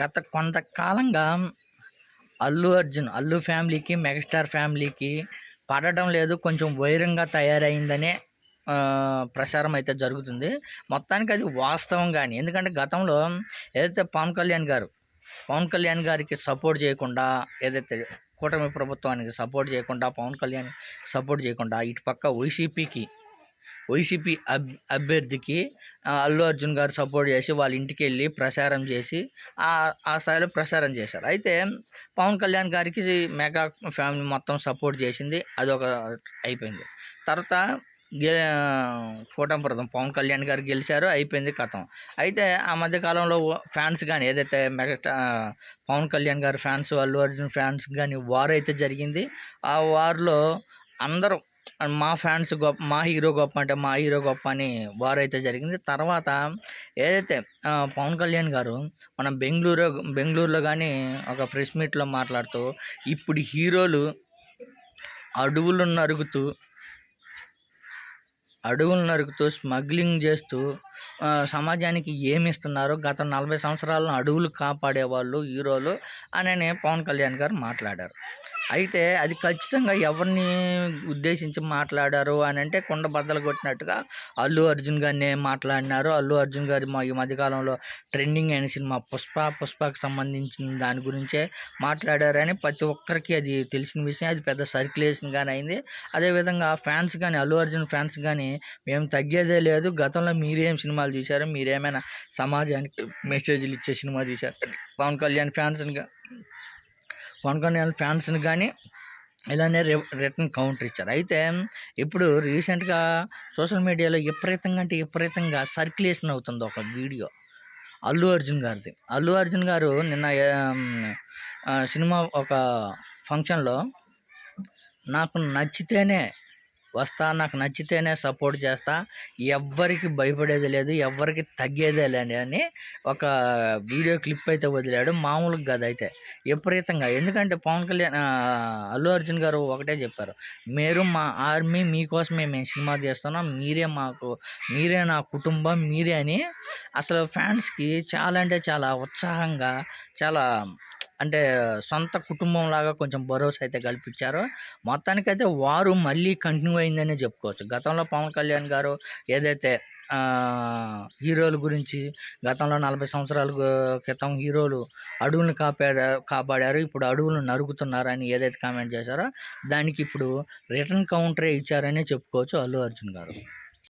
గత కొంతకాలంగా అల్లు ఫ్యామిలీకి, మెగాస్టార్ ఫ్యామిలీకి పడడం లేదు. కొంచెం వైరంగా తయారైందనే ప్రచారం అయితే జరుగుతుంది. మొత్తానికి అది వాస్తవం గాని. ఎందుకంటే గతంలో ఏదైతే పవన్ కళ్యాణ్ గారికి సపోర్ట్ చేయకుండా, ఏదైతే కూటమి ప్రభుత్వానికి సపోర్ట్ చేయకుండా, పవన్ కళ్యాణ్ సపోర్ట్ చేయకుండా ఇటుపక్క వైసీపీ అభ్యర్థికి అల్లు అర్జున్ గారు సపోర్ట్ చేసి వాళ్ళ ఇంటికి వెళ్ళి ప్రచారం చేసి ఆ స్థాయిలో ప్రచారం చేశారు. అయితే పవన్ కళ్యాణ్ గారికి మెగా ఫ్యామిలీ మొత్తం సపోర్ట్ చేసింది. అదొక అయిపోయింది. తర్వాత కూటమి ప్రభుత్వం పవన్ కళ్యాణ్ గారు గెలిచారు, అయిపోయింది కథం. అయితే ఆ మధ్యకాలంలో ఫ్యాన్స్ కానీ, ఏదైతే పవన్ కళ్యాణ్ గారి ఫ్యాన్స్, అల్లు అర్జున్ ఫ్యాన్స్ కానీ వార్ అయితే జరిగింది. ఆ వార్లో అందరూ మా ఫ్యాన్స్ గొప్ప, మా హీరో గొప్ప అంటే మా హీరో గొప్ప అని వార్ అయితే జరిగింది. తర్వాత ఏదైతే పవన్ కళ్యాణ్ గారు మనం బెంగళూరులో కానీ ఒక ప్రెస్ మీట్లో మాట్లాడుతూ, ఇప్పుడు హీరోలు అడవులు నరుకుతూ స్మగ్లింగ్ చేస్తూ సమాజానికి ఏమి ఇస్తున్నారు, గత 40 సంవత్సరాలను అడవులు కాపాడేవాళ్ళు హీరోలు అని పవన్ కళ్యాణ్ గారు మాట్లాడారు. అయితే అది ఖచ్చితంగా ఎవరిని ఉద్దేశించి మాట్లాడారు అని అంటే, కుండ బద్దలు కొట్టినట్టుగా అల్లు అర్జున్ గారినే మాట్లాడినారు. అల్లు అర్జున్ గారు ఈ మధ్యకాలంలో ట్రెండింగ్ అయిన సినిమా పుష్పకి సంబంధించిన దాని గురించే మాట్లాడారని ప్రతి ఒక్కరికి అది తెలిసిన విషయం. అది పెద్ద సర్క్యులేషన్ కానీ అయింది. అదేవిధంగా ఫ్యాన్స్ కానీ, అల్లు అర్జున్ ఫ్యాన్స్ కానీ, మేము తగ్గేదే లేదు, గతంలో మీరేం సినిమాలు తీశారు, మీరేమైనా సమాజానికి మెసేజ్లు ఇచ్చే సినిమా తీశారు, పవన్ కళ్యాణ్ ఫ్యాన్స్ని కానీ ఇలానే రిటర్న్ కౌంటర్ ఇచ్చారు. అయితే ఇప్పుడు రీసెంట్గా సోషల్ మీడియాలో విపరీతంగా సర్క్యులేషన్ అవుతుంది ఒక వీడియో అల్లు అర్జున్ గారిది. అల్లు అర్జున్ గారు నిన్న సినిమా ఒక ఫంక్షన్లో నాకు నచ్చితేనే వస్తా, నాకు నచ్చితేనే సపోర్ట్ చేస్తా, ఎవ్వరికి భయపడేది లేదు, ఎవ్వరికి తగ్గేదే లేదు అని ఒక వీడియో క్లిప్ అయితే వదిలాడు. మామూలుగా కాదు, అయితే విపరీతంగా. ఎందుకంటే అల్లు అర్జున్ గారు ఒకటే చెప్పారు, మీరు మా ఆర్మీ, మీకోసమే మేము సినిమా చేస్తున్నాం, మీరే నా కుటుంబం, మీరే అని అసలు ఫ్యాన్స్కి చాలా అంటే చాలా ఉత్సాహంగా, చాలా అంటే సొంత కుటుంబం లాగా కొంచెం భరోసా అయితే కల్పించారు. మొత్తానికైతే వారు మళ్ళీ కంటిన్యూ అయిందనే చెప్పుకోవచ్చు. గతంలో పవన్ కళ్యాణ్ గారు ఏదైతే హీరోల గురించి గతంలో 40 సంవత్సరాల క్రితం హీరోలు అడవులను కాపాడారు, ఇప్పుడు అడవులను నరుకుతున్నారని ఏదైతే కామెంట్ చేశారో దానికి ఇప్పుడు రిటర్న్ కౌంటరే ఇచ్చారనే చెప్పుకోవచ్చు అల్లు అర్జున్ గారు.